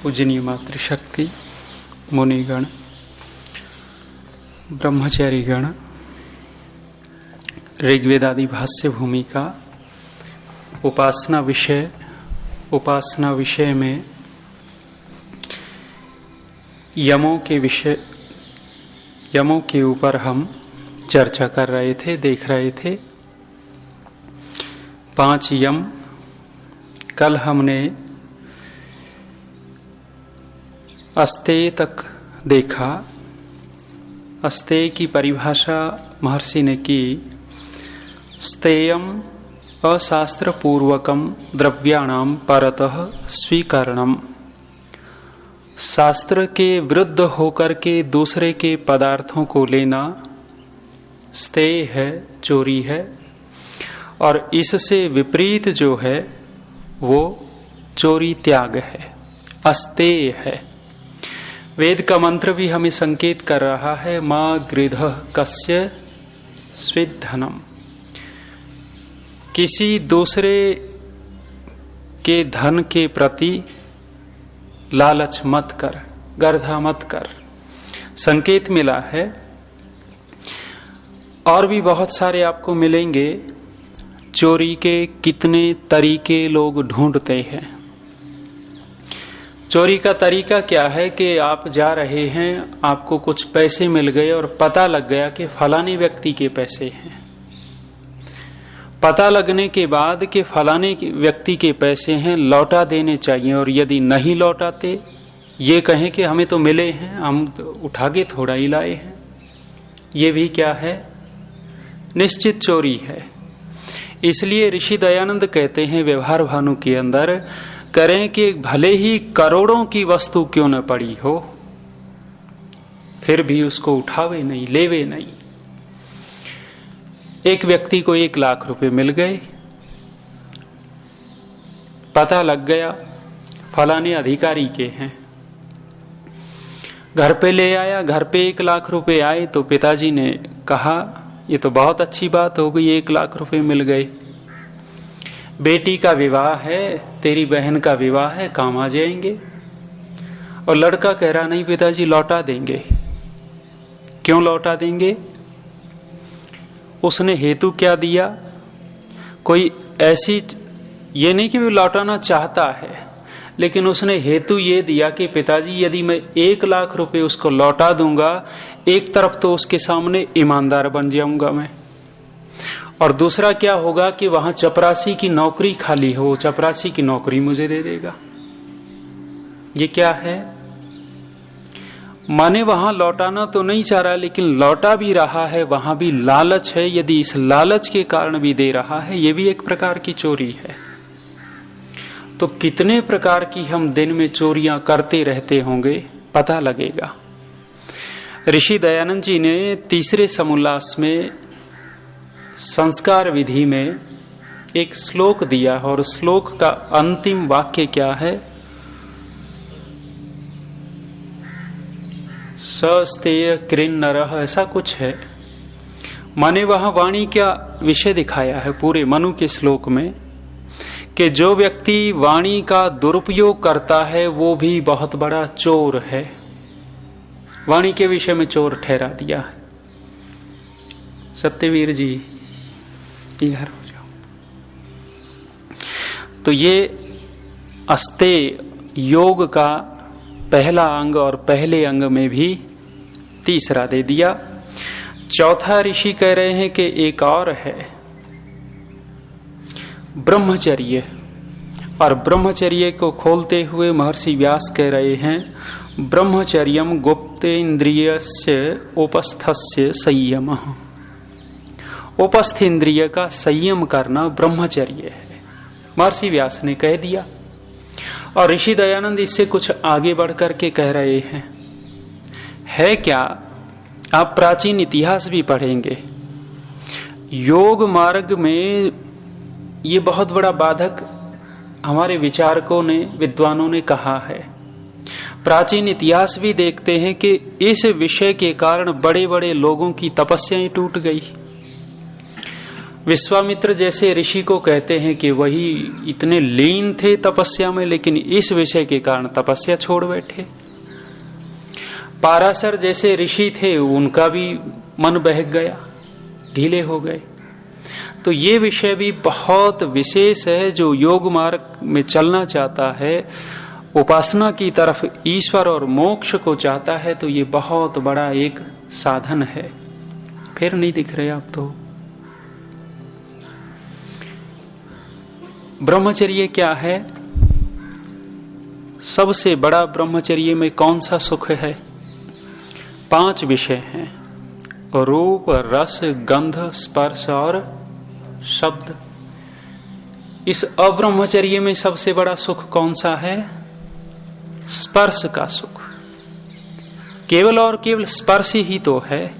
पूजनीय मातृशक्ति, मुनिगण, ब्रह्मचारीगण, ऋग्वेदादि भाष्य भूमिका, उपासना विषय में यमों के ऊपर हम चर्चा कर रहे थे, देख रहे थे 5 यम। कल हमने अस्तेय तक देखा। अस्तेय की परिभाषा महर्षि ने की, स्तेयम अशास्त्र पूर्वकम द्रव्याणाम परतः स्वीकरणम। शास्त्र के विरुद्ध होकर के दूसरे के पदार्थों को लेना स्तेय है, चोरी है। और इससे विपरीत जो है वो चोरी त्याग है, अस्तेय है। वेद का मंत्र भी हमें संकेत कर रहा है, मां गृधः कस्य स्विद्धनम। किसी दूसरे के धन के प्रति लालच मत कर, गर्धा मत कर, संकेत मिला है। और भी बहुत सारे आपको मिलेंगे। चोरी के कितने तरीके लोग ढूंढते हैं। चोरी का तरीका क्या है कि आप जा रहे हैं, आपको कुछ पैसे मिल गए और पता लग गया कि फलाने व्यक्ति के पैसे हैं। पता लगने के बाद कि फलाने व्यक्ति के पैसे हैं, लौटा देने चाहिए। और यदि नहीं लौटाते, ये कहें कि हमें तो मिले हैं, हम तो उठा के थोड़ा ही लाए हैं, ये भी क्या है? निश्चित चोरी है। इसलिए ऋषि दयानंद कहते हैं व्यवहार भानु के अंदर, करें कि भले ही करोड़ों की वस्तु क्यों न पड़ी हो, फिर भी उसको उठावे नहीं, लेवे नहीं। एक व्यक्ति को 1 लाख रुपए मिल गए, पता लग गया फलाने अधिकारी के हैं, घर पे ले आया। घर पे 1 लाख रुपए आए तो पिताजी ने कहा ये तो बहुत अच्छी बात हो गई, 1 लाख रुपए मिल गए। बेटी का विवाह है, तेरी बहन का विवाह है, काम आ जाएंगे। और लड़का कह रहा नहीं पिताजी लौटा देंगे। क्यों लौटा देंगे? उसने हेतु क्या दिया? कोई ऐसी, ये नहीं कि वो लौटाना चाहता है, लेकिन उसने हेतु ये दिया कि पिताजी यदि मैं 1 लाख रुपए उसको लौटा दूंगा, एक तरफ तो उसके सामने ईमानदार बन जाऊंगा मैं, और दूसरा क्या होगा कि वहां चपरासी की नौकरी खाली हो, चपरासी की नौकरी मुझे दे देगा। ये क्या है? माने वहां लौटाना तो नहीं चाह रहा, लेकिन लौटा भी रहा है, वहां भी लालच है। यदि इस लालच के कारण भी दे रहा है, ये भी एक प्रकार की चोरी है। तो कितने प्रकार की हम दिन में चोरियां करते रहते होंगे, पता लगेगा। ऋषि दयानंद जी ने 3रे समोल्लास में संस्कार विधि में एक श्लोक दिया, और श्लोक का अंतिम वाक्य क्या है? सस्तेय कृन नरः, ऐसा कुछ है। माने वहां वाणी क्या विषय दिखाया है पूरे मनु के श्लोक में, कि जो व्यक्ति वाणी का दुरुपयोग करता है वो भी बहुत बड़ा चोर है। वाणी के विषय में चोर ठहरा दिया है। सत्यवीर जी इधर हो जाओ। तो ये अस्तेय योग का पहला अंग, और पहले अंग में भी 3रा दे दिया। 4था ऋषि कह रहे हैं कि एक और है, ब्रह्मचर्य। और ब्रह्मचर्य को खोलते हुए महर्षि व्यास कह रहे हैं, ब्रह्मचर्यम गुप्तेन्द्रियस्य उपस्थस्य संयमः। उपस्थ इंद्रिय का संयम करना ब्रह्मचर्य है, महर्षि व्यास ने कह दिया। और ऋषि दयानंद इससे कुछ आगे बढ़ करके कह रहे हैं, है क्या? आप प्राचीन इतिहास भी पढ़ेंगे। योग मार्ग में ये बहुत बड़ा बाधक हमारे विचारकों ने, विद्वानों ने कहा है। प्राचीन इतिहास भी देखते हैं कि इस विषय के कारण बड़े बड़े लोगों की तपस्याएं टूट गई। विश्वामित्र जैसे ऋषि को कहते हैं कि वही इतने लीन थे तपस्या में, लेकिन इस विषय के कारण तपस्या छोड़ बैठे। पाराशर जैसे ऋषि थे, उनका भी मन बहक गया, ढीले हो गए। तो ये विषय भी बहुत विशेष है। जो योग मार्ग में चलना चाहता है, उपासना की तरफ ईश्वर और मोक्ष को चाहता है, तो ये बहुत बड़ा एक साधन है। फिर नहीं दिख रहे आप तो। ब्रह्मचर्य क्या है? सबसे बड़ा ब्रह्मचर्य में कौन सा सुख है? 5 विषय हैं, रूप, रस, गंध, स्पर्श और शब्द। इस अब्रह्मचर्य में सबसे बड़ा सुख कौन सा है? स्पर्श का सुख। केवल और केवल स्पर्श ही तो है।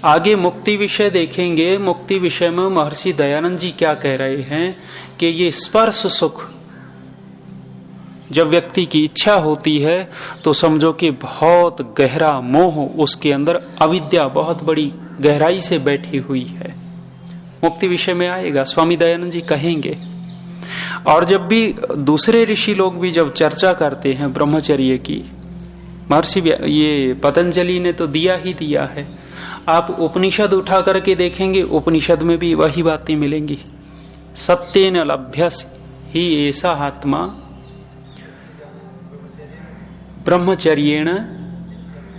आगे मुक्ति विषय देखेंगे। मुक्ति विषय में महर्षि दयानंद जी क्या कह रहे हैं कि ये स्पर्श सुख जब व्यक्ति की इच्छा होती है तो समझो कि बहुत गहरा मोह उसके अंदर, अविद्या बहुत बड़ी गहराई से बैठी हुई है। मुक्ति विषय में आएगा, स्वामी दयानंद जी कहेंगे। और जब भी दूसरे ऋषि लोग भी जब चर्चा करते हैं ब्रह्मचर्य की, महर्षि ये पतंजलि ने तो दिया ही दिया है। आप उपनिषद उठा करके देखेंगे, उपनिषद में भी वही बातें मिलेंगी। सत्येन लभ्यस ही ऐसा आत्मा ब्रह्मचर्येण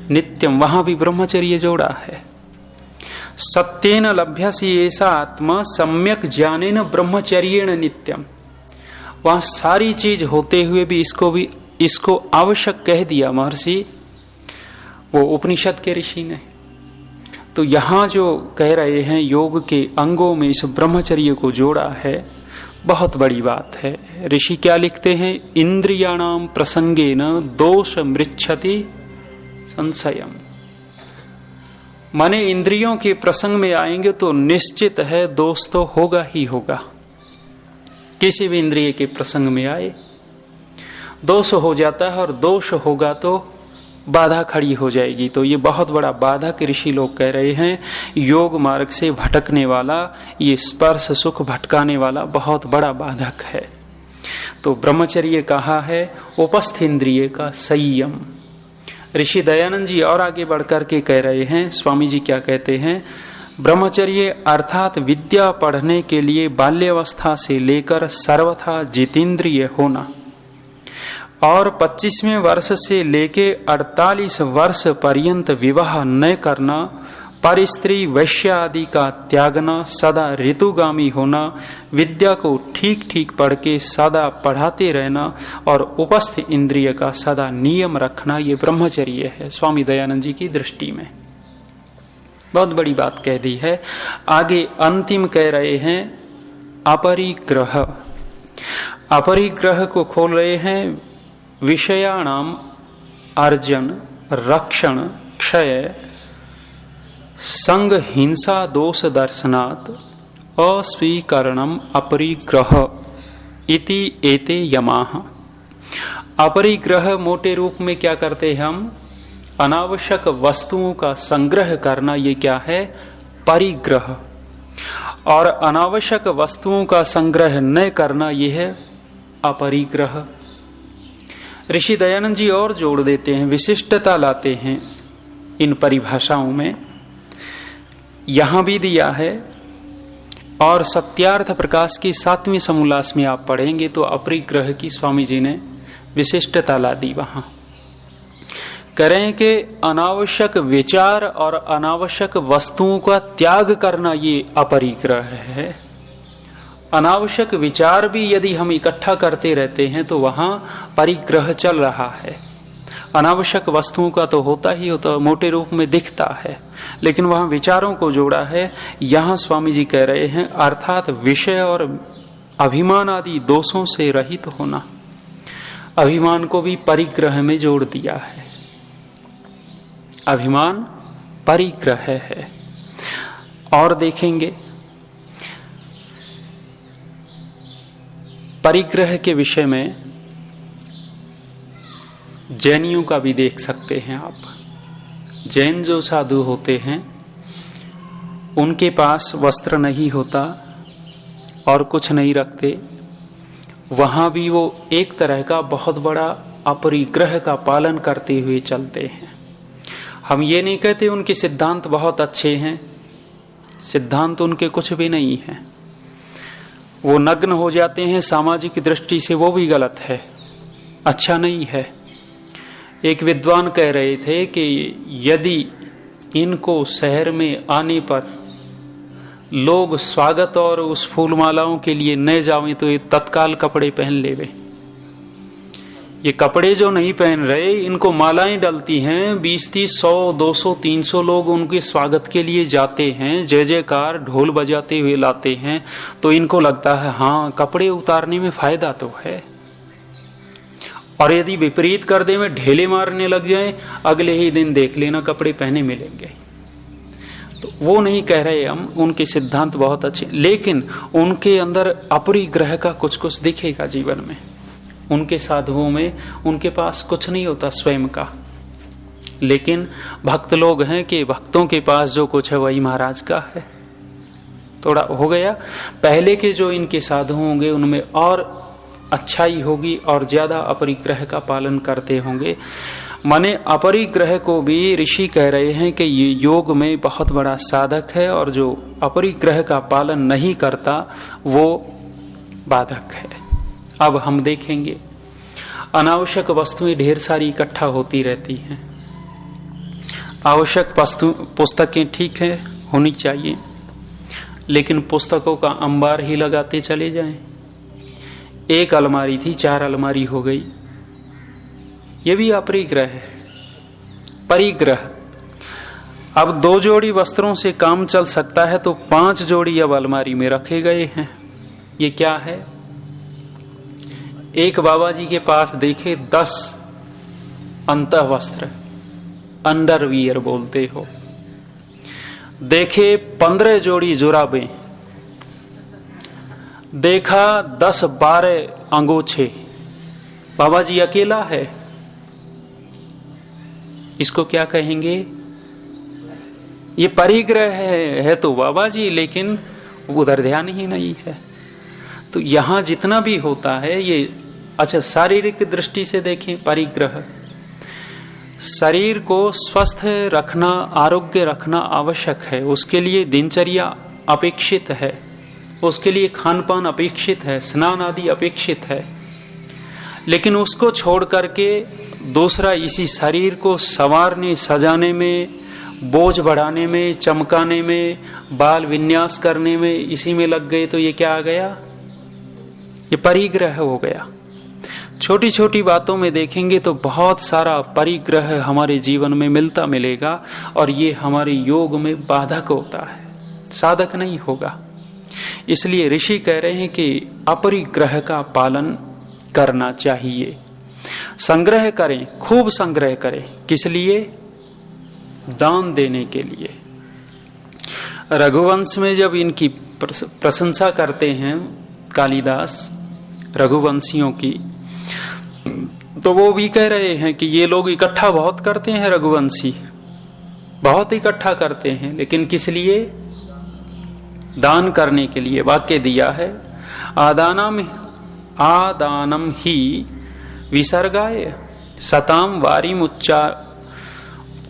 नित्यम, वहां भी ब्रह्मचर्य जोड़ा है। सत्येन लभ्यसी ऐसा आत्मा सम्यक ज्ञानेन ब्रह्मचर्येण नित्यम। वहां सारी चीज होते हुए भी इसको आवश्यक कह दिया महर्षि, वो उपनिषद के ऋषि ने। तो यहां जो कह रहे हैं योग के अंगों में इस ब्रह्मचर्य को जोड़ा है, बहुत बड़ी बात है। ऋषि क्या लिखते हैं? इंद्रियाणाम प्रसंगेन दोष मृच्छति संशयम। माने इंद्रियों के प्रसंग में आएंगे तो निश्चित है दोष तो होगा ही होगा। किसी भी इंद्रिय के प्रसंग में आए दोष हो जाता है, और दोष होगा तो बाधा खड़ी हो जाएगी। तो ये बहुत बड़ा बाधक ऋषि लोग कह रहे हैं। योग मार्ग से भटकने वाला ये स्पर्श सुख भटकाने वाला बहुत बड़ा बाधक है। तो ब्रह्मचर्य कहा है उपस्थ इंद्रिय का संयम। ऋषि दयानंद जी और आगे बढ़कर के कह रहे हैं, स्वामी जी क्या कहते हैं? ब्रह्मचर्य अर्थात विद्या पढ़ने के लिए बाल्यावस्था से लेकर सर्वथा जितेंद्रिय होना, और 25वें वर्ष से लेके 48 वर्ष पर्यंत विवाह न करना, पर स्त्री वैश्य आदि का त्यागना, सदा ऋतुगामी होना, विद्या को ठीक ठीक पढ़ के सदा पढ़ाते रहना, और उपस्थ इंद्रिय का सदा नियम रखना, ये ब्रह्मचर्य है स्वामी दयानंद जी की दृष्टि में। बहुत बड़ी बात कह दी है। आगे अंतिम कह रहे हैं अपरिग्रह। अपरिग्रह को खोल रहे हैं विषयाणाम अर्जन रक्षण क्षय संग हिंसा दोष दर्शनात् अस्वीकरणम अपरिग्रह इति एते यमाः। अपरिग्रह मोटे रूप में क्या करते हैं हम? अनावश्यक वस्तुओं का संग्रह करना, ये क्या है? परिग्रह। और अनावश्यक वस्तुओं का संग्रह न करना, ये है अपरिग्रह। ऋषि दयानंद जी और जोड़ देते हैं, विशिष्टता लाते हैं इन परिभाषाओं में। यहां भी दिया है, और सत्यार्थ प्रकाश की 7वें समोल्लास में आप पढ़ेंगे तो अपरिग्रह की स्वामी जी ने विशिष्टता ला दी। वहां करें कि अनावश्यक विचार और अनावश्यक वस्तुओं का त्याग करना, ये अपरिग्रह है। अनावश्यक विचार भी यदि हम इकट्ठा करते रहते हैं तो वहां परिग्रह चल रहा है। अनावश्यक वस्तुओं का तो होता ही होता, मोटे रूप में दिखता है, लेकिन वहां विचारों को जोड़ा है। यहां स्वामी जी कह रहे हैं अर्थात विषय और अभिमान आदि दोषों से रहित होना। अभिमान को भी परिग्रह में जोड़ दिया है। अभिमान परिग्रह है। और देखेंगे परिग्रह के विषय में जैनियों का भी देख सकते हैं आप। जैन जो साधु होते हैं उनके पास वस्त्र नहीं होता और कुछ नहीं रखते, वहां भी वो एक तरह का बहुत बड़ा अपरिग्रह का पालन करते हुए चलते हैं। हम ये नहीं कहते उनके सिद्धांत बहुत अच्छे हैं, सिद्धांत उनके कुछ भी नहीं है। वो नग्न हो जाते हैं सामाजिक दृष्टि से, वो भी गलत है, अच्छा नहीं है। एक विद्वान कह रहे थे कि यदि इनको शहर में आने पर लोग स्वागत और उस फूल मालाओं के लिए न जावें तो ये तत्काल कपड़े पहन लेवे। ये कपड़े जो नहीं पहन रहे, इनको मालाएं डलती हैं, 20-30, 100, 200, 300 लोग उनके स्वागत के लिए जाते हैं, जय जयकार ढोल बजाते हुए लाते हैं, तो इनको लगता है हाँ कपड़े उतारने में फायदा तो है। और यदि विपरीत कर दे में ढेले मारने लग जाए, अगले ही दिन देख लेना कपड़े पहने मिलेंगे। तो वो नहीं कह रहे हम, उनके सिद्धांत बहुत अच्छे, लेकिन उनके अंदर अपरिग्रह का कुछ कुछ दिखेगा जीवन में। उनके साधुओं में उनके पास कुछ नहीं होता स्वयं का, लेकिन भक्त लोग हैं कि भक्तों के पास जो कुछ है वही महाराज का है। थोड़ा हो गया। पहले के जो इनके साधु होंगे उनमें और अच्छाई होगी और ज्यादा अपरिग्रह का पालन करते होंगे। माने अपरिग्रह को भी ऋषि कह रहे हैं कि ये योग में बहुत बड़ा साधक है, और जो अपरिग्रह का पालन नहीं करता वो बाधक है। अब हम देखेंगे अनावश्यक वस्तुएं ढेर सारी इकट्ठा होती रहती हैं। आवश्यक पुस्तकें ठीक है होनी चाहिए, लेकिन पुस्तकों का अंबार ही लगाते चले जाएं। एक अलमारी थी 4 अलमारी हो गई, ये भी अपरिग्रह है। परिग्रह, अब 2 जोड़ी वस्त्रों से काम चल सकता है तो 5 जोड़ी अब अलमारी में रखे गए हैं। ये क्या है? एक बाबा जी के पास देखे 10 अंतः वस्त्र, अंडरवियर बोलते हो, देखे 15 जोड़ी जुराबें, देखा 10-12 अंगोछे। बाबा जी अकेला है, इसको क्या कहेंगे? ये परिग्रह है तो बाबा जी, लेकिन उधर ध्यान ही नहीं है। तो यहां जितना भी होता है ये, अच्छा शारीरिक दृष्टि से देखें, परिग्रह शरीर को स्वस्थ रखना, आरोग्य रखना आवश्यक है, उसके लिए दिनचर्या अपेक्षित है, उसके लिए खान पान अपेक्षित है, स्नान आदि अपेक्षित है। लेकिन उसको छोड़ करके दूसरा इसी शरीर को संवारने सजाने में, बोझ बढ़ाने में, चमकाने में, बाल विन्यास करने में, इसी में लग गए तो ये क्या आ गया? ये परिग्रह हो गया। छोटी छोटी बातों में देखेंगे तो बहुत सारा परिग्रह हमारे जीवन में मिलता मिलेगा, और ये हमारे योग में बाधक होता है, साधक नहीं होगा। इसलिए ऋषि कह रहे हैं कि अपरिग्रह का पालन करना चाहिए। संग्रह करें, खूब संग्रह करें, किस लिए? दान देने के लिए। रघुवंश में जब इनकी प्रशंसा करते हैं कालिदास रघुवंशियों की, तो वो भी कह रहे हैं कि ये लोग इकट्ठा बहुत करते हैं, रघुवंशी बहुत इकट्ठा करते हैं, लेकिन किस लिए? दान करने के लिए। वाक्य दिया है, आदानम ही विसर्गाय सताम वारिम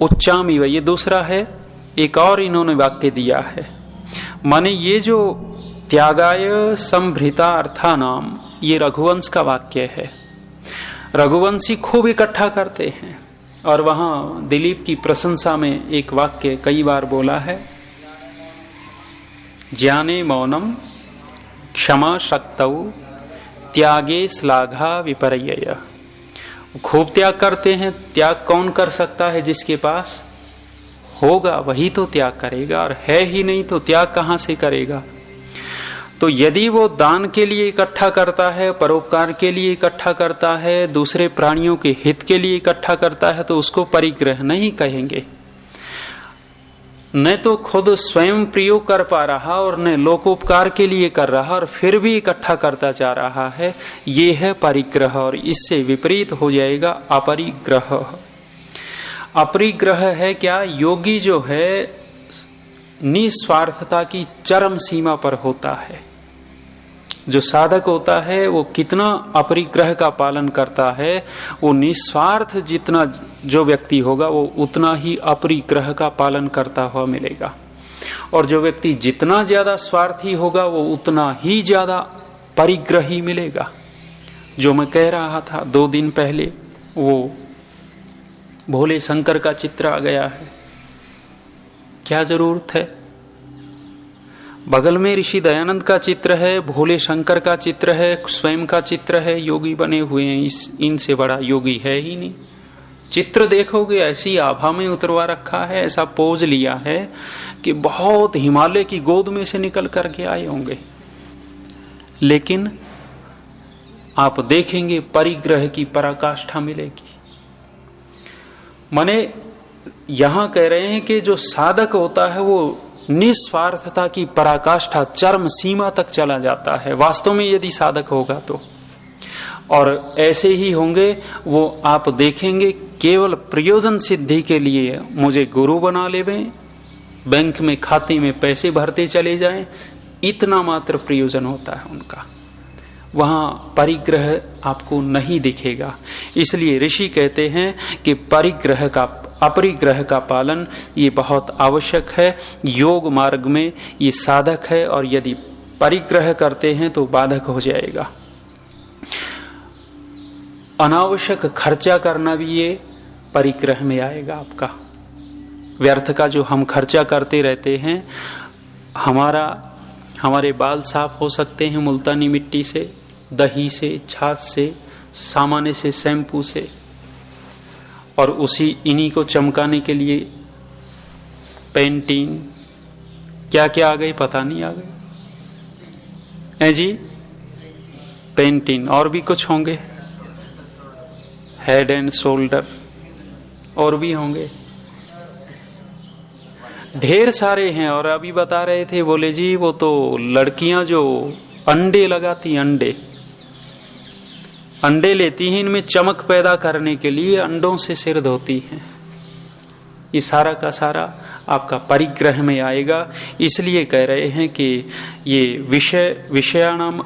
उच्चामिव। ये दूसरा है। एक और इन्होंने वाक्य दिया है, माने ये जो त्यागाय संभृता अर्थानाम, ये रघुवंश का वाक्य है। रघुवंशी खूब इकट्ठा करते हैं, और वहां दिलीप की प्रशंसा में एक वाक्य कई बार बोला है, ज्ञाने मौनम क्षमा शक्तौ त्यागे श्लाघा विपर्यय। खूब त्याग करते हैं। त्याग कौन कर सकता है? जिसके पास होगा वही तो त्याग करेगा, और है ही नहीं तो त्याग कहां से करेगा? तो यदि वो दान के लिए इकट्ठा करता है, परोपकार के लिए इकट्ठा करता है, दूसरे प्राणियों के हित के लिए इकट्ठा करता है, तो उसको परिग्रह नहीं कहेंगे। न तो खुद स्वयं प्रयोग कर पा रहा और न लोकोपकार के लिए कर रहा, और फिर भी इकट्ठा करता जा रहा है, ये है परिग्रह। और इससे विपरीत हो जाएगा अपरिग्रह। अपरिग्रह है क्या? योगी जो है निस्वार्थता की चरम सीमा पर होता है। जो साधक होता है वो कितना अपरिग्रह का पालन करता है, वो निस्वार्थ जितना जो व्यक्ति होगा वो उतना ही अपरिग्रह का पालन करता हुआ मिलेगा। और जो व्यक्ति जितना ज्यादा स्वार्थी होगा वो उतना ही ज्यादा परिग्रही मिलेगा। जो मैं कह रहा था 2 दिन पहले, वो भोले शंकर का चित्र आ गया है, क्या जरूरत है? बगल में ऋषि दयानंद का चित्र है, भोले शंकर का चित्र है, स्वयं का चित्र है, योगी बने हुए हैं, इनसे बड़ा योगी है ही नहीं। चित्र देखोगे ऐसी आभा में उतरवा रखा है, ऐसा पोज लिया है कि बहुत हिमालय की गोद में से निकल करके आए होंगे। लेकिन आप देखेंगे परिग्रह की पराकाष्ठा मिलेगी। माने यहां कह रहे हैं कि जो साधक होता है वो निस्वार्थता की पराकाष्ठा चरम सीमा तक चला जाता है, वास्तव में यदि साधक होगा तो। और ऐसे ही होंगे वो, आप देखेंगे केवल प्रयोजन सिद्धि के लिए मुझे गुरु बना लेवें, बैंक में खाते में पैसे भरते चले जाएं, इतना मात्र प्रयोजन होता है उनका। वहां परिग्रह आपको नहीं दिखेगा। इसलिए ऋषि कहते हैं कि परिग्रह का, अपरिग्रह का पालन ये बहुत आवश्यक है। योग मार्ग में ये साधक है, और यदि परिग्रह करते हैं तो बाधक हो जाएगा। अनावश्यक खर्चा करना भी ये परिग्रह में आएगा आपका। व्यर्थ का जो हम खर्चा करते रहते हैं, हमारे बाल साफ हो सकते हैं मुल्तानी मिट्टी से, दही से, छाछ से, सामान्य से, शैम्पू से, और इन्हीं को चमकाने के लिए पेंटिंग क्या क्या आ गई पता नहीं, आ गई है जी पेंटिंग, और भी कुछ होंगे, हेड एंड शोल्डर, और भी होंगे, ढेर सारे हैं। और अभी बता रहे थे, बोले जी वो तो लड़कियां जो अंडे लगाती, अंडे लेती हैं, इनमें चमक पैदा करने के लिए अंडों से सिर धोती हैं। ये सारा का सारा आपका परिग्रह में आएगा। इसलिए कह रहे हैं कि ये विषयाणाम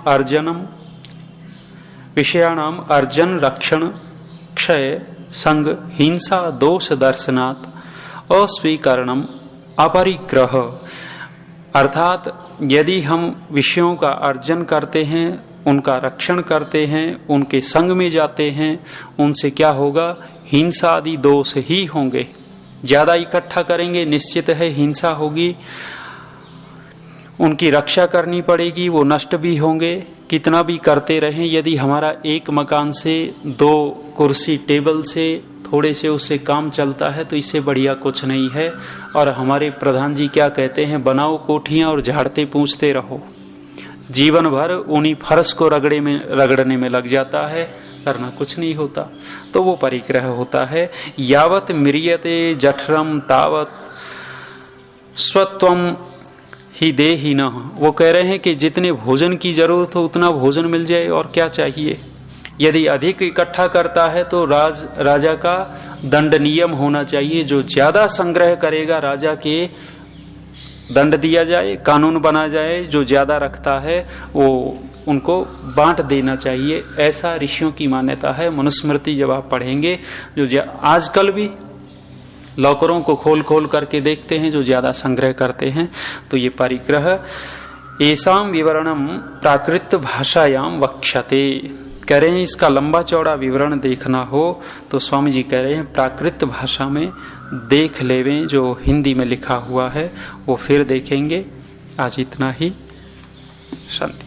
अर्जन रक्षण क्षय संग हिंसा दोष दर्शनात् अस्वीकरणम अपरिग्रह। अर्थात यदि हम विषयों का अर्जन करते हैं, उनका रक्षण करते हैं, उनके संग में जाते हैं, उनसे क्या होगा? हिंसा आदि दोष ही होंगे। ज्यादा इकट्ठा करेंगे, निश्चित है हिंसा होगी, उनकी रक्षा करनी पड़ेगी, वो नष्ट भी होंगे। कितना भी करते रहें, यदि हमारा एक मकान से 2 कुर्सी टेबल से थोड़े से उससे काम चलता है तो इससे बढ़िया कुछ नहीं है। और हमारे प्रधान जी क्या कहते हैं, बनाओ कोठियां और झाड़ते पूछते रहो। जीवन भर उन्हीं फर्श को रगड़ने में लग जाता है, करना कुछ नहीं होता। तो वो परिग्रह होता है। यावत म्रियते जठरम तावत स्वत्वम ही देहि न। वो कह रहे हैं कि जितने भोजन की जरूरत हो उतना भोजन मिल जाए, और क्या चाहिए। यदि अधिक इकट्ठा करता है तो राजा का दंड नियम होना चाहिए। जो ज्यादा संग्रह करेगा राजा के दंड दिया जाए, कानून बना जाए। जो ज्यादा रखता है वो उनको बांट देना चाहिए। ऐसा ऋषियों की मान्यता है। मनुस्मृति जब आप पढ़ेंगे, जो आजकल भी लॉकरों को खोल खोल करके देखते हैं, जो ज्यादा संग्रह करते हैं, तो ये परिग्रह। एसाम विवरणम प्राकृत भाषायाम वक्ष्यते। कह रहे हैं इसका लंबा चौड़ा विवरण देखना हो तो स्वामी जी कह रहे हैं प्राकृत भाषा में देख लेवें, जो हिंदी में लिखा हुआ है वो फिर देखेंगे। आज इतना ही। शांति।